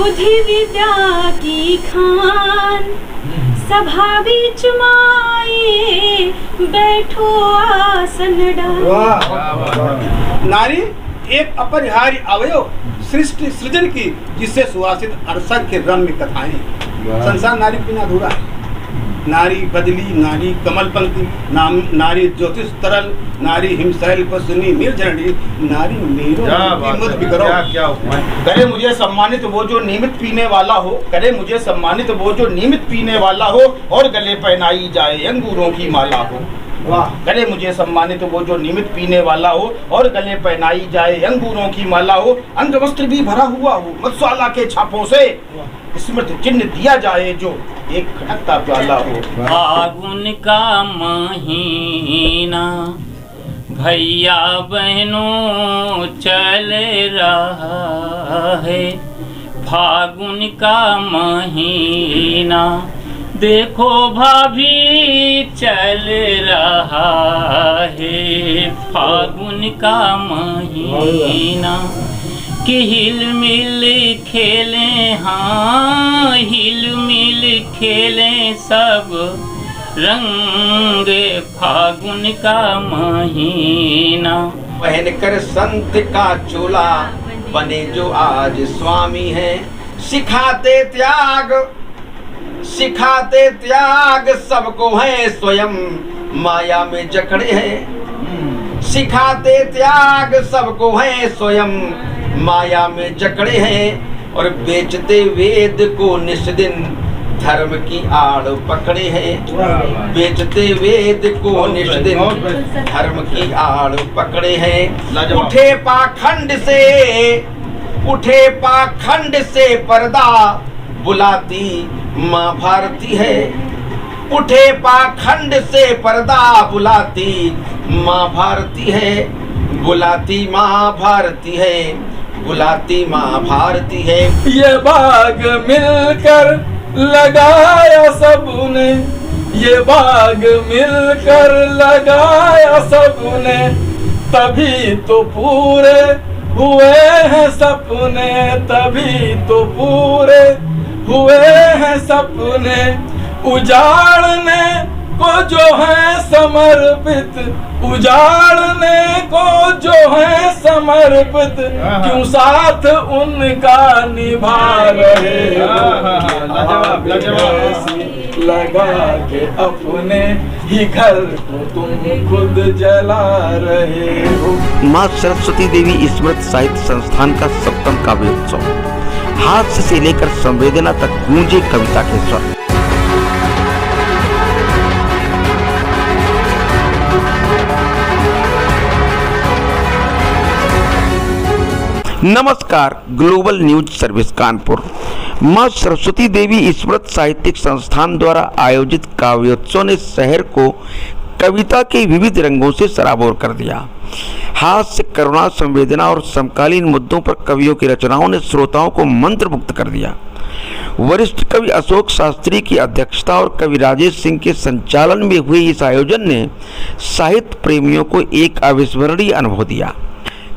बुद्धि विद्या की खान, सभा बीच माए बैठो आसन डाल। नारी एक अपरिहार्य अवयव सृष्टि सृजन की, जिससे सुवासित असंख्य रम्य कथाएं। संसार नारी बिना अधूरा है। नारी बदली, नारी कमलपंथी, नारी ज्योतिष तरल, नारी हिमशैल पसुनी निर्जरणी, नारी करे मुझे सम्मानित वो जो नियमित पीने वाला हो, करे मुझे सम्मानित वो जो नियमित पीने वाला हो, और गले पहनाई जाए अंगूरों की माला हो। वाह! गले मुझे सम्मानित वो जो नियमित पीने वाला हो, और गले पहनाई जाए अंगूरों की माला हो, अंग वस्त्र भी भरा हुआ हो मत्स्वाला के छापों से, स्मृति चिन्ह दिया जाए जो एक खटकता प्याला हो। फागुन का महीना भैया बहनों चल रहा है, फागुन का महीना देखो भाभी चल रहा है, फागुन का महीना कि हिल मिल खेले, हाँ हिल मिल खेले सब रंग फागुन का महीना। पहन कर संत का चोला बने जो आज स्वामी हैं, सिखाते त्याग सबको है, स्वयं माया में जकड़े हैं। सिखाते त्याग सबको है, स्वयं माया में जकड़े हैं, और बेचते वेद को निष्दिन धर्म की आड़ पकड़े हैं। बेचते वेद को निष्दिन धर्म की आड़ पकड़े हैं। उठे पाखंड से पर्दा बुलाती माँ भारती है। उठे पाखंड से पर्दा बुलाती माँ भारती है, बुलाती माँ भारती है, बुलाती माँ भारती है। ये बाग मिलकर लगाया सबने, ये बाग मिलकर लगाया सबने, तभी तो पूरे हुए हैं सपने, तभी तो पूरे हुए हैं सपने। उजाड़ने को जो है समर्पित, उजाड़ने को जो है समर्पित, क्यों साथ उनका निभा रहे लगा के अपने ही घर को तुम खुद जला रहे हो। माँ सरस्वती देवी स्मृत साहित्य संस्थान का 7वां काव्योत्सव, हास्य से लेकर संवेदना तक गूंजे कविता के स्वर। नमस्कार, ग्लोबल न्यूज सर्विस कानपुर माँ सरस्वती देवी स्मृत साहित्यिक संस्थान द्वारा आयोजित काव्योत्सव ने शहर को कविता के विविध रंगों से सराबोर कर दिया। हास्य, करुणा, संवेदना और समकालीन मुद्दों पर कवियों की रचनाओं ने श्रोताओं को मंत्रमुग्ध कर दिया। वरिष्ठ कवि अशोक शास्त्री की अध्यक्षता और कवि राजेश सिंह के संचालन में हुए इस आयोजन ने साहित्य प्रेमियों को एक अविस्मरणीय अनुभव दिया।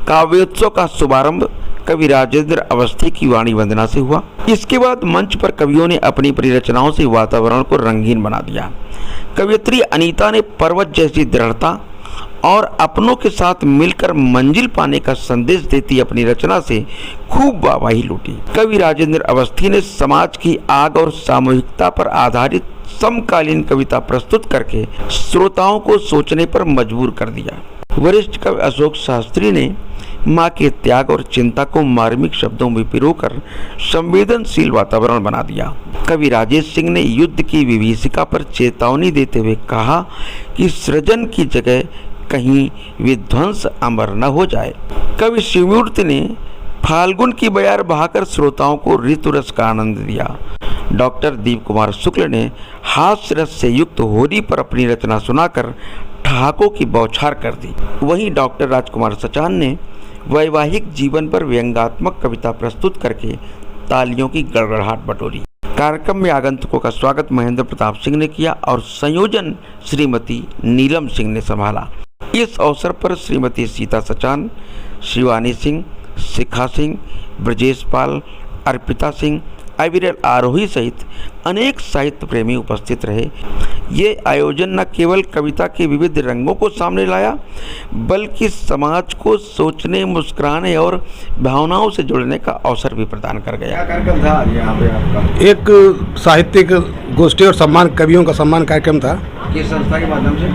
काव्योत्सव का शुभारंभ कवि राजेंद्र अवस्थी की वाणी वंदना से हुआ। इसके बाद मंच पर कवियों ने अपनी परिरचनाओं से वातावरण को रंगीन बना दिया। कवियत्री अनीता ने पर्वत जैसी दृढ़ता और अपनों के साथ मिलकर मंजिल पाने का संदेश देती अपनी रचना से खूब वाहवाही लूटी। कवि राजेंद्र अवस्थी ने समाज की आग और सामूहिकता पर आधारित समकालीन कविता प्रस्तुत करके श्रोताओं को सोचने पर मजबूर कर दिया। वरिष्ठ कवि अशोक शास्त्री ने माँ के त्याग और चिंता को मार्मिक शब्दों में पिरोकर संवेदनशील वातावरण बना दिया। कवि राजेश सिंह ने युद्ध की विभीषिका पर चेतावनी देते हुए कहा कि सृजन की जगह कहीं विध्वंस अमर न हो जाए। कवि शिवमूर्ति ने फाल्गुन की बयार बहाकर श्रोताओं को ऋतु रस का आनंद दिया। डॉक्टर दीप कुमार शुक्ल ने हास्य रस से युक्त होली पर अपनी रचना सुनाकर ठहाकों की बौछार कर दी। वहीं डॉक्टर राजकुमार सचान ने वैवाहिक जीवन पर व्यंग्यात्मक कविता प्रस्तुत करके तालियों की गड़गड़ाहट बटोरी। कार्यक्रम में आगंतुकों का स्वागत महेंद्र प्रताप सिंह ने किया और संयोजन श्रीमती नीलम सिंह ने संभाला। इस अवसर पर श्रीमती सीता सचान, शिवानी सिंह, शिखा सिंह, ब्रजेश पाल, अर्पिता सिंह, अविरल आरोही सहित अनेक साहित्य प्रेमी उपस्थित रहे। ये आयोजन न केवल कविता के विविध रंगों को सामने लाया, बल्कि समाज को सोचने, मुस्कुराने और भावनाओं से जुड़ने का अवसर भी प्रदान कर गया। क्या कार्यक्रम था यहाँ पे आपका? एक साहित्यिक गोष्ठी और सम्मान, कवियों का सम्मान कार्यक्रम था। किस संस्था के माध्यम से?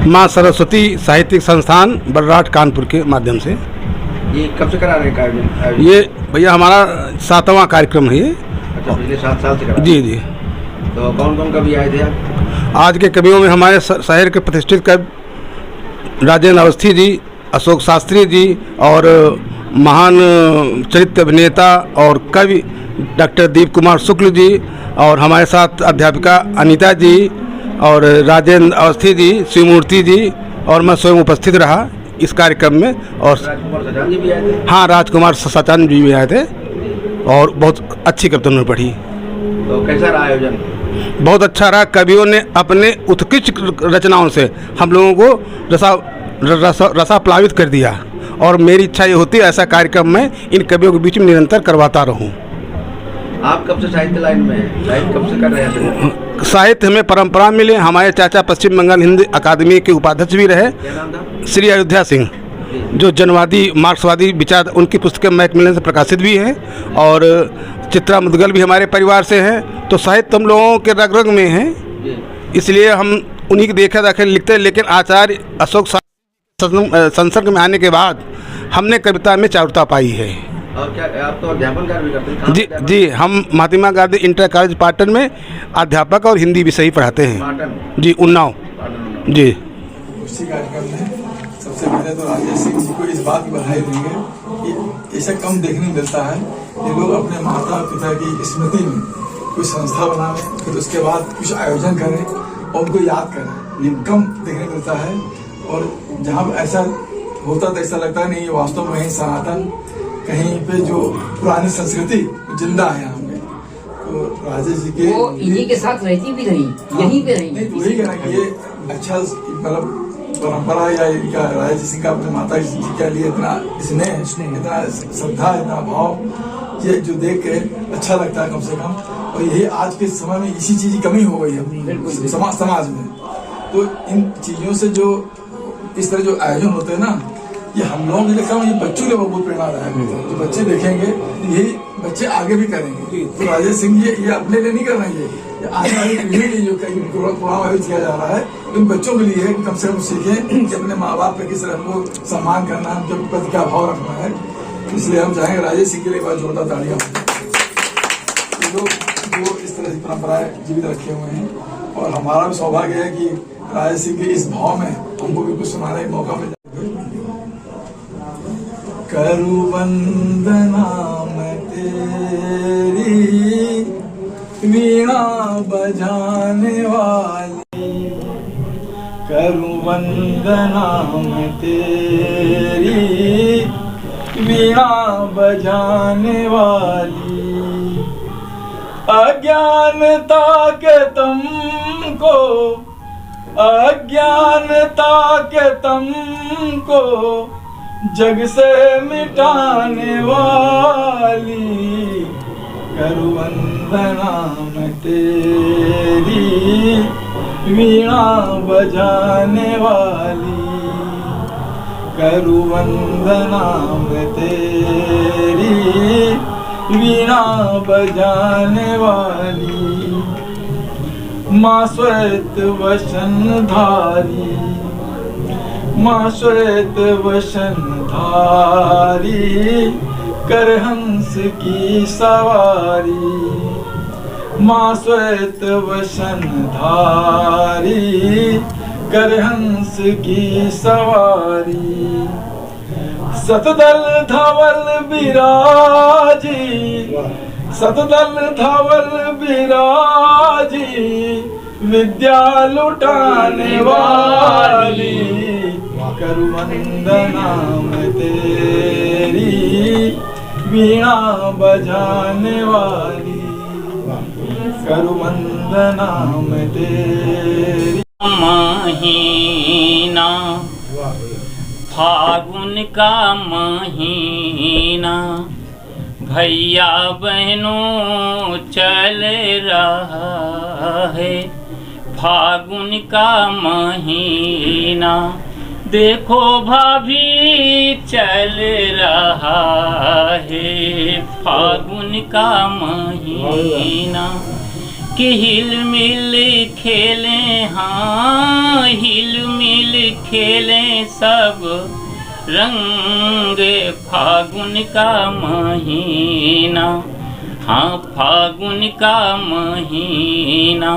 माँ सरस्वती साहित्यिक संस्थान बलराट कानपुर के माध्यम से। ये कब से करा रहे हैं कार्यक्रम? ये भैया हमारा 7वां कार्यक्रम है ये। अच्छा, पिछले 7 साल से करा? जी जी। तो कौन कौन कवि आए थे आप? आज के कवियों में हमारे शहर के प्रतिष्ठित कवि राजेंद्र अवस्थी जी, अशोक शास्त्री जी और महान चरित्र अभिनेता और कवि डॉक्टर दीप कुमार शुक्ल जी, और हमारे साथ अध्यापिका अनीता जी और राजेंद्र अवस्थी जी, शिवमूर्ति जी, और मैं स्वयं उपस्थित रहा इस कार्यक्रम में। और राजकुमार सचान जी भी आए थे? हाँ, राजकुमार सचान जी भी आए थे और बहुत अच्छी कविता उन्होंने पढ़ी। तो कैसा रहा आयोजन? बहुत अच्छा रहा। कवियों ने अपने उत्कृष्ट रचनाओं से हम लोगों को रसाप्लावित कर दिया, और मेरी इच्छा ये होती है ऐसा कार्यक्रम मैं इन कवियों के बीच में निरंतर करवाता रहूं। आप कब से साहित्य लाइन में हैं? साहित्य कब से कर रहे हैं? साहित्य हमें परंपरा मिले। हमारे चाचा पश्चिम बंगाल हिंदी अकादमी के उपाध्यक्ष भी रहे, क्या नाम था? श्री अयोध्या सिंह, जो जनवादी मार्क्सवादी विचार, उनकी पुस्तकें मैकमिलन से प्रकाशित भी हैं, और चित्रा मुदगल भी हमारे परिवार से हैं। तो साहित्य हम लोगों के रग रग में है, इसलिए हम उन्हीं की देखा दाखे लिखते हैं। लेकिन आचार्य अशोक संसर्ग में आने के बाद हमने कविता में चारुता पाई है। और क्या आप तो अध्यापन कार्य भी करते हैं? जी जी, हम महात्मा गांधी इंटर कॉलेज पाटन में अध्यापक और हिंदी विषय पढ़ाते हैं। पाटन? जी, उन्नाव जी। उसी कार्यक्रम में सबसे पहले तो राजेश सिंह जी को इस बात की बधाई देंगे कि ऐसा कम देखने मिलता है। ये लोग अपने माता पिता की स्मृति में कोई संस्था बनावे, फिर उसके बाद कुछ आयोजन करें और उनको याद करें। ये कम देखने मिलता है, और जहाँ ऐसा होता तो ऐसा लगता है नहीं, वास्तव में सनातन कहीं पे जो पुरानी संस्कृति जिंदा है यहाँ पे। तो राजेश जी के वो इन्हीं के साथ रहती भी रही, यहीं पे रही। नहीं, तो वही कहना कि ये अच्छा मतलब परंपरा, या इनका राजेश सिंह का अपने माता जी के लिए इतना स्नेह, इतना श्रद्धा, इतना भाव, ये जो देख के अच्छा लगता है कम से कम। और यही आज के समय में इसी चीज की कमी हो गई है समाज में। तो इन चीजों से जो इस तरह जो आयोजन होते हैं ना, ये हम लोगों के लिए कम, ये बच्चों के लिए बहुत प्रेरणादायक होता है। जो बच्चे देखेंगे यही बच्चे आगे भी करेंगे। तो राजेश सिंह जी ये अपने लिए नहीं कर रहे हैं, ये आने वाली पीढ़ी के लिए जो प्रोग्राम आयोजित किया जा रहा है, इन बच्चों के लिए कम से कम सीखें कि अपने माँ बाप पे किस तरह को सम्मान करना है, उनके प्रति क्या भाव रखना है। इसलिए हम चाहेंगे राजेश सिंह के लिए बहुत जोरदार तालियां। ये लोग जो इस तरह की परंपराएं जीवित रखे हुए हैं, और हमारा भी सौभाग्य है कि राजेश सिंह के इस भाव में हमको भी कुछ सुनाने का मौका मिल। करु वंदना मैं तेरी वीणा बजाने वाली, करु वंदना मैं तेरी वीणा बजाने वाली। अज्ञानता के तुमको, अज्ञानता के तुमको जग से मिटाने वाली, करु वंदना मैं तेरी वीणा बजाने वाली, करु वंदना मैं तेरी वीणा बजाने वाली। माँ श्वेत वसनधारी, माँ श्वेत वसनधारी, कर हंस की सवारी। माँ श्वेत वसनधारी, कर हंस की सवारी। सतदल धवल विराजी, सतदल धवल विराजी, विद्या लुटाने वाली, करु वंदना मैं तेरी वीणा बजाने वाली, करु वंदना मैं तेरी। महीना फागुन का महीना, भैया बहनों चल रहा है फागुन का महीना, देखो भाभी चल रहा है फागुन का महीना, कि हिल मिल खेले, हाँ हिल मिल खेले सब रंग फागुन का महीना, हाँ फागुन का महीना,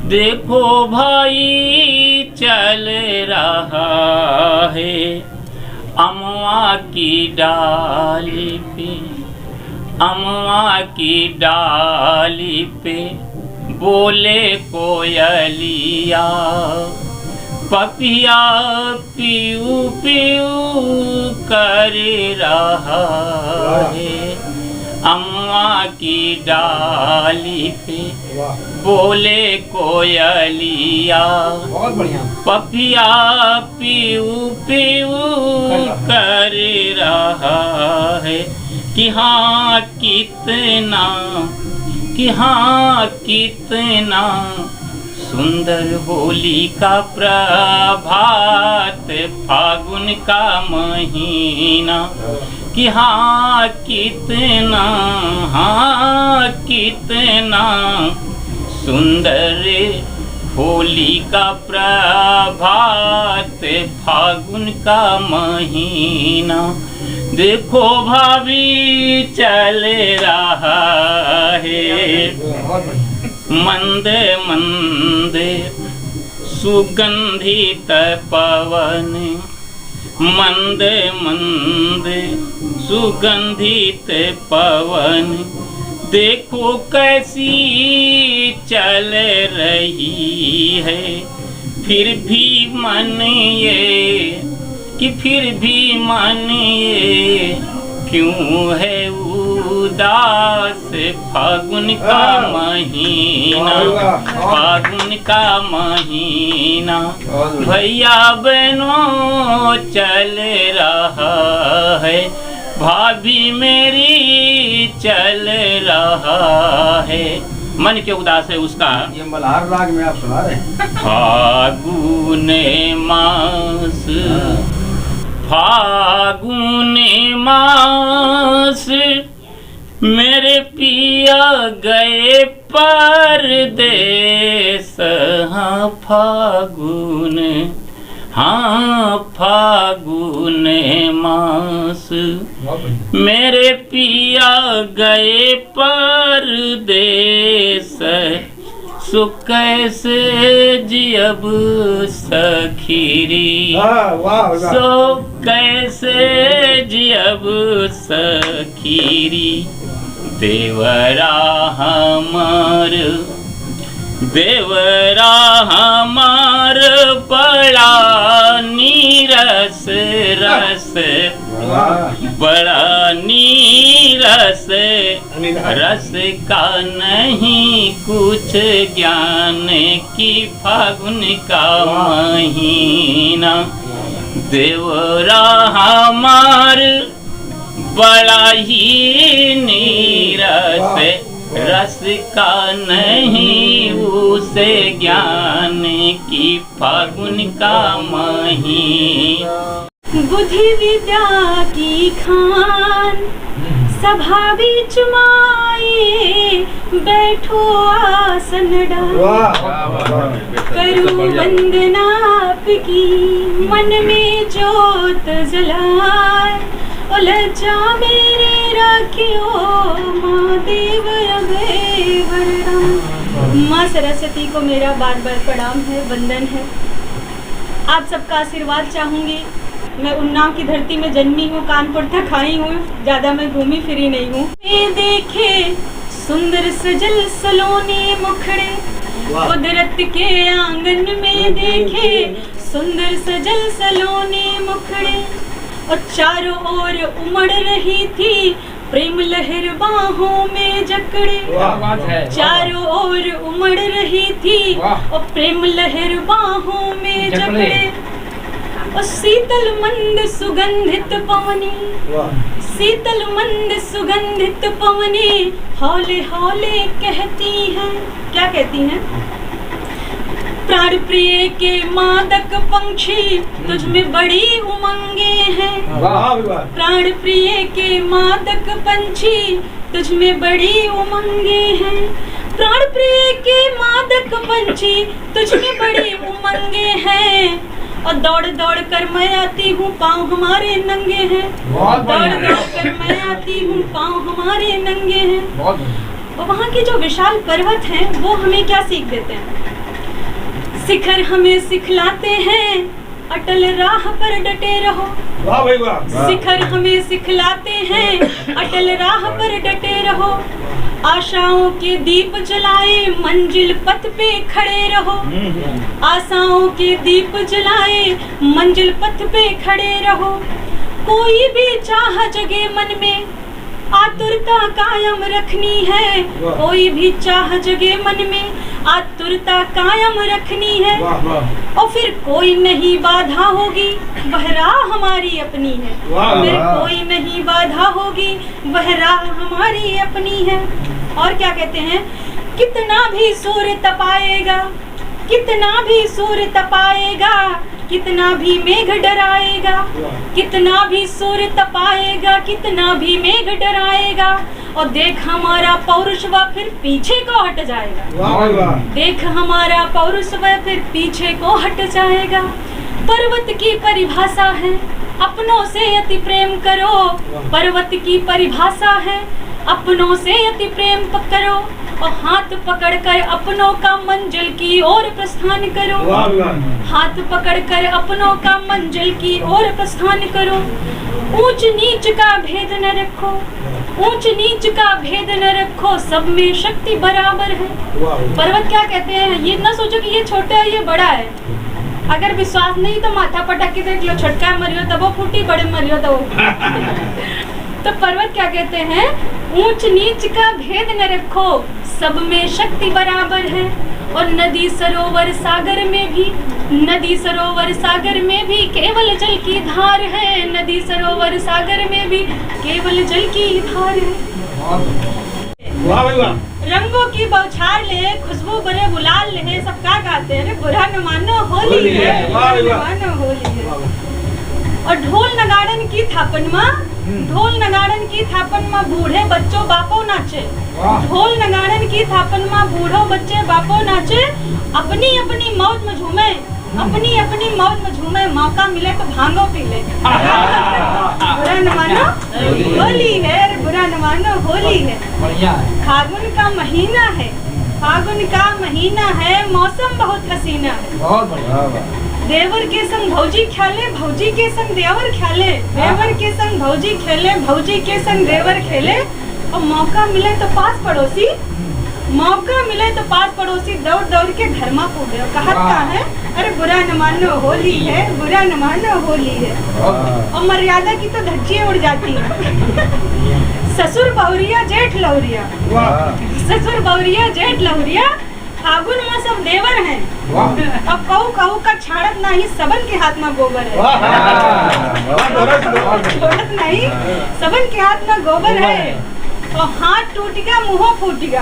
देखो भाई चल रहा है अमवा की डाली पे, अमवा की डाली पे बोले कोयलिया, पपिया पीऊ पीऊ कर रहा है, अम्मा की डाली पे बोले कोयलिया, बहुत बढ़िया, पपिया पीऊ पीऊ कर रहा है, कि हाँ कितना, कि हाँ कितना सुंदर होली का प्रभात फागुन का महीना, कि हाँ कितना, हाँ कितना सुंदर होली का प्रभात फागुन का महीना, देखो भाभी चल रहा है मंद मंद सुगंधित पवन, मंद मंद सुगंधित पवन, देखो कैसी चल रही है, फिर भी मन ये, कि फिर भी मन ये क्यों है उदास फागुन का महीना, फागुन का महीना, भैया बहनों चल रहा है, भाभी मेरी चल रहा है, मन के उदास है उसका। ये मल्हार राग में आप सुना रहे हैं। फागुन मास, फागुन मास मेरे पिया गए परदेस, हाँ फागुन, हाँ फागुन मास मेरे पिया गए परदेस, सो कैसे जियब सखीरी, सो कैसे जियब सखीरी, देवरा हमार, देवरा हमार बड़ा नीरस रस, बड़ा नीरस रस का नहीं कुछ ज्ञान, की फागुन का महीना, देवरा हमार बड़ा ही नीरस रस का नहीं उसे ज्ञान, की फागुन का महीना, बुद्धि विद्या की खान सभा बीच माए, बैठो आसन डाल करूं वंदना आपकी, मन में जोत जलाए, लज्जा मेरे रखियो माँ देव अभय वरदान। माँ सरस्वती को मेरा बार बार प्रणाम है, वंदन है। आप सबका आशीर्वाद चाहूँगी। मैं उन्नाव की धरती में जन्मी हूँ, कानपुर तक आई हूँ, ज़्यादा मैं घूमी फिरी नहीं हूँ। ये देखे सुंदर सजल सलोने मुखड़े, कुदरत के आंगन में देखे सुंदर सजल सलोने मुखड़े, और चारों ओर उमड़ रही थी प्रेम लहर बाहों में जकड़े, चारों ओर उमड़ रही थी और प्रेम लहर बाहों में जकड़े, और शीतल मंद सुगंधित पानी, शीतल मंद सुगंधित पवने हौले हौले कहती हैं। क्या कहती हैं? प्राण प्रिय के मादक पंछी तुझ में बड़ी उमंगे हैं। प्राण प्रिय के मादक पंछी तुझ में बड़ी उमंगे हैं। प्राण प्रिय के मादक पंछी तुझ में बड़ी उमंगे हैं। और दौड़ दौड़ कर मैं आती हूँ, पाँव हमारे नंगे हैं। दौड़ दौड़ कर मैं आती हूँ, पाँव हमारे नंगे हैं। और वहाँ के जो विशाल पर्वत हैं वो हमें क्या सीख देते हैं? शिखर हमें सिखलाते हैं, अटल राह पर डटे रहो। वाह भाई वाह। शिखर हमें सिखलाते हैं, अटल राह पर डटे रहो। आशाओं के दीप जलाए मंजिल पथ पे खड़े रहो। आशाओं के दीप जलाए मंजिल पथ पे खड़े रहो। कोई भी चाह जगे मन में आतुरता कायम रखनी है। कोई भी चाह जगे मन में आतुरता कायम रखनी है। और फिर कोई नहीं बाधा होगी, वह राह हमारी अपनी है। फिर कोई नहीं बाधा होगी, वह राह हमारी अपनी है। और क्या कहते हैं? कितना भी सूर्य तपाएगा, कितना भी सूर्य तपाएगा, कितना भी मेघ डराएगा। कितना भी सूर्य तपाएगा, कितना भी मेघ डराएगा। और देख हमारा पौरुष वह फिर पीछे को हट जाएगा। देख हमारा पौरुष वह फिर पीछे को हट जाएगा। पर्वत की परिभाषा है अपनों से अति प्रेम करो। पर्वत की परिभाषा है अपनों से अति प्रेम करो। और हाथ पकड़कर अपनों का मंजिल की ओर प्रस्थान करो। हाथ पकड़कर अपनों का मंजिल की ओर प्रस्थान करो। ऊंच नीच का भेद न रखो, ऊंच नीच का भेद न रखो, सब में शक्ति बराबर है। पर्वत क्या कहते हैं? ये ना सोचो कि ये छोटा है ये बड़ा है। अगर विश्वास नहीं तो माथा पटक के देख लो, छोटका मरियो तब वो फूटी, बड़े मरियो तो तो पर्वत क्या कहते हैं? ऊंच नीच का भेद न रखो, सब में शक्ति बराबर है। और नदी सरोवर सागर में भी, नदी सरोवर सागर में भी केवल जल की धार है। नदी सरोवर सागर में भी केवल जल की धार है। वाह भाई वाह। रंगों की बौछार ले, खुशबू भरे गुलाल ले, सब क्या गाते हैं? बुरा न मानो होली है, बुरा न मानो होली है। और ढोल नगाड़न की थापन माँ, ढोल नगाड़न की थापन माँ बूढ़े बच्चों बापो नाचे। ढोल नगाड़न की थापन माँ बूढ़ो बच्चे बापो नाचे। अपनी अपनी मौज में झूमे, अपनी अपनी मौज में झूमे, मौका मिले तो भांगो पी ले। बुरा न मानो होली है, बुरा न मानो होली है। फागुन का महीना है, फागुन का महीना है, मौसम बहुत हसीना है। बहुत बढ़िया। देवर के संग भौजी खेले, भौजी के संग देवर खेले। देवर के संग भौजी खेले, भौजी के संग देवर खेले। और मौका मिले तो पास पड़ोसी, मौका मिले तो पास पड़ोसी दौड़ दौड़ के घर में कूदे। कहत का है? अरे बुरा न मानो होली है, बुरा न मानो होली है। और मर्यादा की तो धज्जियां उड़ जाती हैं। ससुर बहुरिया जेठ लहुरिया, ससुर बहुरिया जेठ लहुरिया, फागुन में सब देवर हैं। अब कहू कहू का छाड़त नहीं, सबन के हाथ में गोबर है। छाड़त नहीं, सबन के हाथ में गोबर है। और हाथ टूट गया मुँह फूट गया,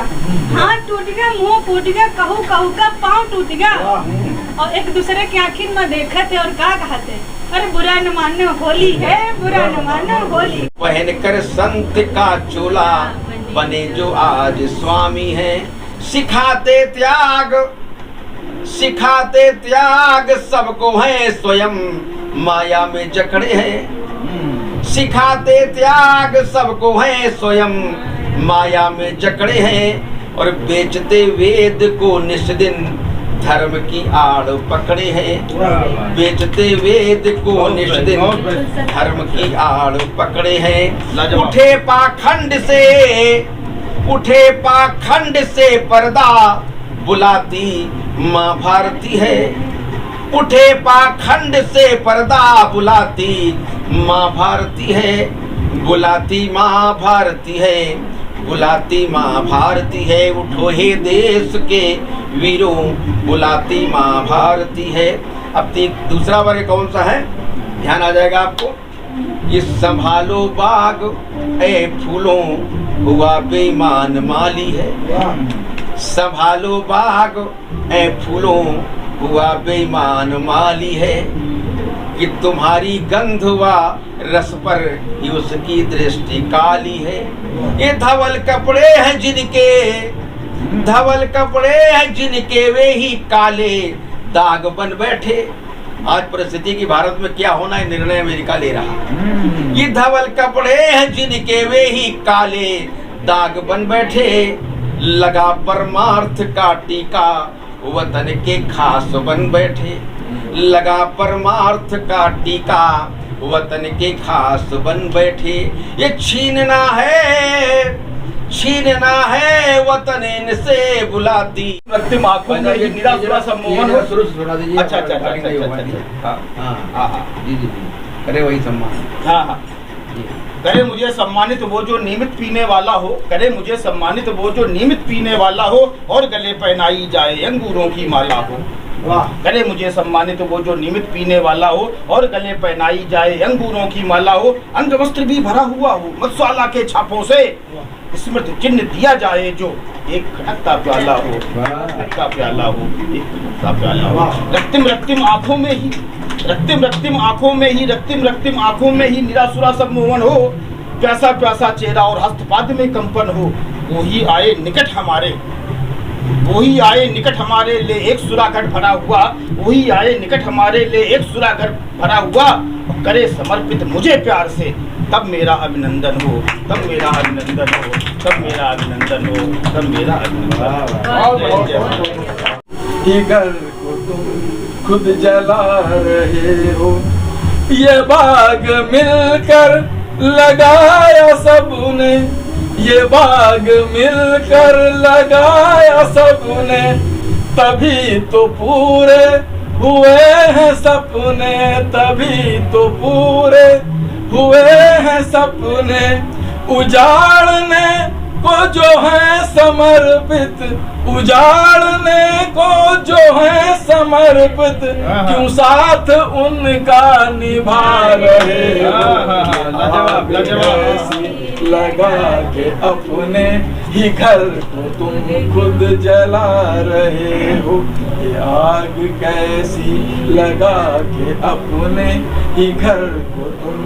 हाथ टूट गया मुँह फूट गया, कहू कहू का पाँव टूट गया। और एक दूसरे के आखिर में देखा थे और क्या कहते? अरे बुरा न मानो होली है, बुरा न मानो होली। पहन कर संत का चोला बने जो आज स्वामी है। सिखाते त्याग, सिखाते त्याग सबको है, स्वयं माया में जकड़े हैं। सिखाते त्याग सबको है, स्वयं माया में जकड़े हैं। और बेचते वेद को निष्दिन धर्म की आड़ पकड़े हैं। बेचते वेद को निष्दिन धर्म की आड़ पकड़े हैं। उठे पाखंड से, उठे पाखंड से पर्दा बुलाती माँ भारती है। उठे पाखंड से पर्दा बुलाती माँ भारती है। बुलाती माँ भारती है, बुलाती माँ भारती है। उठो हे देश के वीरों, बुलाती माँ भारती है। अब दूसरा वर्ग कौन सा है? ध्यान आ जाएगा आपको। ये संभालो बाग ए फूलों हुआ बेईमान माली है। संभालो बाग ए फूलों हुआ बेईमान माली है कि तुम्हारी गंध व रस पर ही उसकी दृष्टि काली है। ये धवल कपड़े हैं जिनके, धवल कपड़े हैं जिनके वे ही काले दाग बन बैठे। आज परिस्थिति की भारत में क्या होना है निर्णय अमेरिका ले रहा। ये धवल कपड़े हैं जिनके वे ही काले दाग बन बैठे। लगा परमार्थ का टीका वतन के खास बन बैठे। लगा परमार्थ का टीका वतन के खास बन बैठे। ये छीनना है वतन इनसे बुलाती। रक्तिम आंखों में ये निराशा सम्मोहन हो। सुना दीजिए। अच्छा। करे वही सम्मान। हाँ। करे मुझे सम्मानित वो जो नियमित पीने वाला हो। करे मुझे सम्मानित वो जो नियमित पीने वाला हो और गले पहनाई जाए अंगूरों की माला हो। करे मुझे सम्मानित वो जो नियमित पीने वाला हो और गले पहनाई जाए अंगूरों की माला हो। अंग वस्त्र भी भरा हुआ हो मत्स्वाला के छापों से। स्मृति चिन्ह दिया जाए जो एक खटकता प्याला हो। खटकता प्याला हो, एक खटकता प्याला हो। रक्तिम आंखों में ही, रक्तिम आंखों में ही, रक्तिम आंखों में ही निरासुरा सब मोहन हो। प्यासा प्यासा चेहरा और हस्तपाद में कंपन हो। वो ही आए निकट हमारे, वो ही आए निकट हमारे ले एक सुरागढ़ भरा हुआ। वो ही आए निकट हमारे ले एक सुरागढ़ भरा हुआ। करे समर्पित मुझे प्यार से तब मेरा अभिनंदन हो, तब मेरा अभिनंदन हो, तब मेरा अभिनंदन हो, तब मेरा अभिनंदन हो। घर को तुम खुद जला रहे हो। ये बाग मिलकर लगाया सबने, ये बाग मिलकर लगाया सबने। तभी तो पूरे हुए हैं सपने, तभी तो पूरे हुए हैं सपने। उजाड़ने को जो है समर्पित, उजाड़ने को जो है समर्पित। क्यों साथ उनका निभा रहे हो। लगा के अपने ही घर को तुम खुद जला रहे हो। ये आग कैसी लगा के अपने ही घर को तुम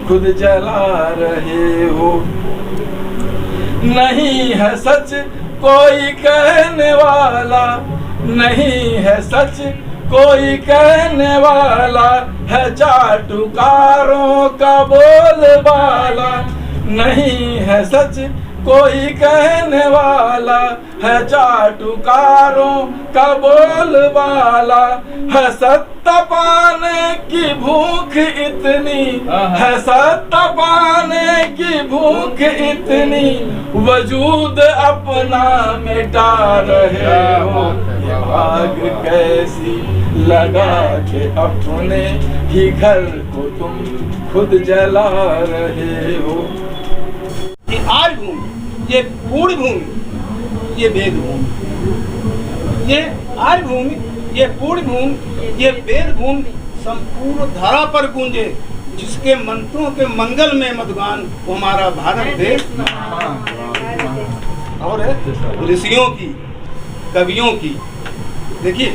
खुद जला रहे हो। नहीं है सच कोई कहने वाला, नहीं है सच कोई कहने वाला। है चाटुकारों का बोलबाला, नहीं है सच कोई कहने वाला। है चाटुकारों का बोलबाला। है सत्ता पाने की भूख इतनी, है सत्ता पाने की भूख इतनी। वजूद अपना मिटा रहे हो। ये आग कैसी लगा के अपने ही घर को तुम खुद जला रहे हो। ये आर्य भूमि, ये पूर्ण भूमि, ये वेद भूमि। ये आर्य भूमि, ये पूर्ण भूमि, ये वेद भूमि संपूर्ण धरा पर गूंजे। जिसके मंत्रों के मंगल में मधुगान वो हमारा भारत देश। और है ऋषियों की, कवियों की। देखिए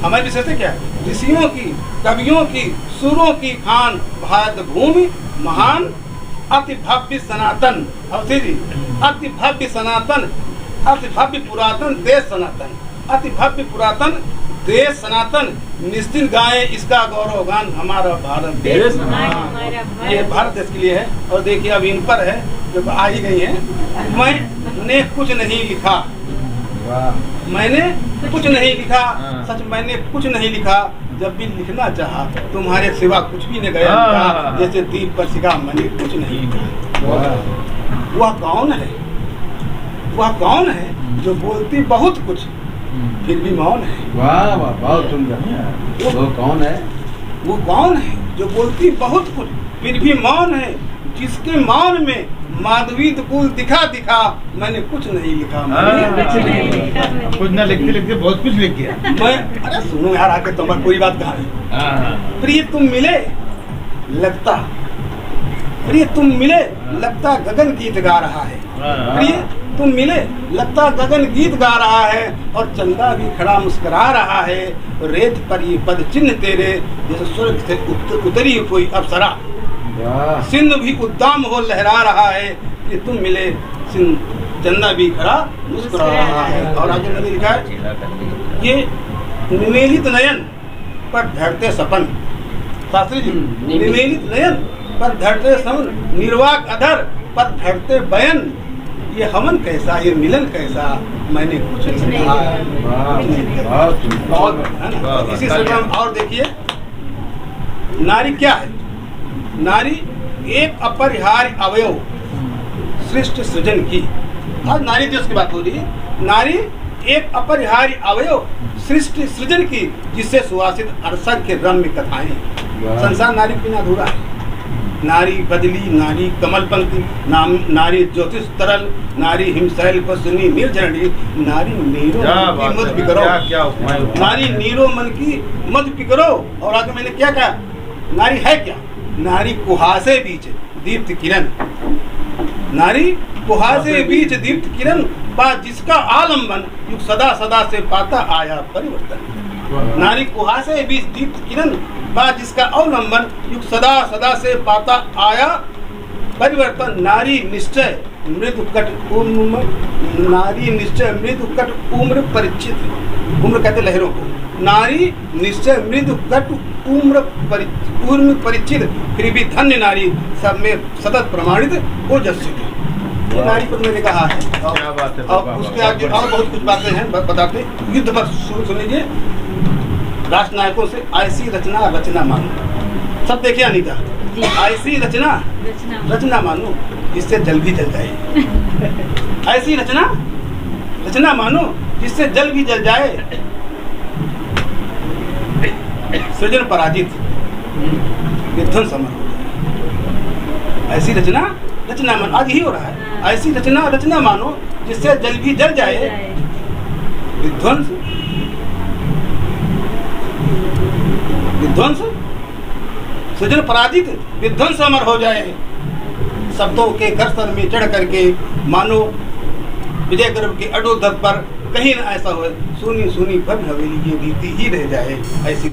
हमारी विशेषता क्या है? ऋषियों की, कवियों की, सुरों की खान भारत भूमि महान। अति भव्य सनातन, अति भव्य सनातन, अति भव्य पुरातन देश सनातन, अति भव्य पुरातन देश सनातन। निश्चित गाएं इसका गौरव गान हमारा भारत देश। ये भारत देश के लिए है। और देखिए अब इन पर है जो आ ही गई है। मैंने कुछ नहीं लिखा, मैंने कुछ नहीं लिखा, सच मैंने कुछ नहीं लिखा। जब भी लिखना चाहा तुम्हारे सिवा कुछ भी न गया। जैसे दीप पर सिका मैंने कुछ नहीं लिखा। वह कौन है, वह कौन है जो बोलती बहुत कुछ फिर भी मौन है। वाह वाह बहुत सुंदर। वो कौन है? वो कौन है जो बोलती बहुत कुछ फिर भी मौन है। जिसके मौन में माधवी कुल दिखा दिखा मैंने कुछ नहीं लिखा। कुछ ना लिखते लिखते बहुत कुछ लिख दिया। मैं अरे सुनो यार आके तुम्हारी पूरी बात कहा है। प्रिय तुम मिले लगता प्रिय तुम मिले लगता गगन गीत गा रहा है। प्रिय तुम मिले लगता गगन गीत गा रहा है, और चंदा भी खड़ा मुस्कुरा रहा है। रेत पर ये पद चिन्ह तेरे जैसे स्वर्ग से उतरी कोई अप्सरा। सिंधु भी उद्दाम हो लहरा रहा है, कि तुम मिले चंदा भी खड़ा मुस्कुरा रहा है। और आगे मैंने लिखा है ये निमेलित नयन पर धरते सपन। शास्त्री जी, निमेलित नयन पर धरते सपन, निर्वाक अधर पर धरते बयन। ये हमन कैसा, ये मिलन कैसा, मैंने कुछ नहीं कहा। बहुत है ना। इसी से हम और देखिए, नारी क्या है? नारी एक अपरिहार्य अवयव सृष्टि सृजन की। आज नारी दिवस की बात हो रही है। नारी एक अपरिहार्य अवयव सृष्टि सृजन की, जिससे सुवासित असंख्य रम्य कथाएं। संसार नारी बिना अधूरा है। नारी बदली, नारी कमलपंथी, नारी ज्योतिष तरल, नारी हिमशैल पर सुनी निर्जरणी, नारी नीरो की मत पिकरो, नारी नीरो मन की मत पिकरो। और आगे मैंने क्या कहा? नारी है क्या? नारी कुहासे बीच दीप्त किरण। नारी कुहासे बीच दीप्त किरण, बा जिसका आलम्बन युग सदा सदा से पाता आया परिवर्तन। नारी कुहासे बीच दीप्त किरण, बा जिसका अवलंबन युग सदा सदा से पाता आया परिवर्तन। नारी निश्चय मृदु कट उम्र, नारी निश्चय मृदु कट उम्र परिचित। उम्र कहते लहरों को। नारी निश्चय मृदु कट उम्र परिचित, फिर भी धन्य नारी सब में सतत प्रमाणित ओजस्वी। ये नारी पर मैंने कहा है। और उसके आगे और बहुत कुछ बातें हैं बताते। युद्ध पर सुन लीजिए राष्ट्र नायकों से। ऐसी रचना रचना मानो। सब देखिए अनीता, ऐसी रचना मानो जिससे जल भी जल जाए। ऐसी रचना मानो जिससे जल भी जल जाए। सृजन पराजित विध्वंस अमर हो जाए। ऐसी रचना मानो, आज ही हो रहा है। ऐसी रचना मानो जिससे जल भी जल जाए। विध्वंस सृजन पराजित विध्वंस अमर हो जाए। शब्दों के करसर में चढ़ करके मानो विजय गर्भ के अडोधत पर कहीं न ऐसा हो, सुनी सुनी भव्य हवेली की रीति ही रह जाए। ऐसी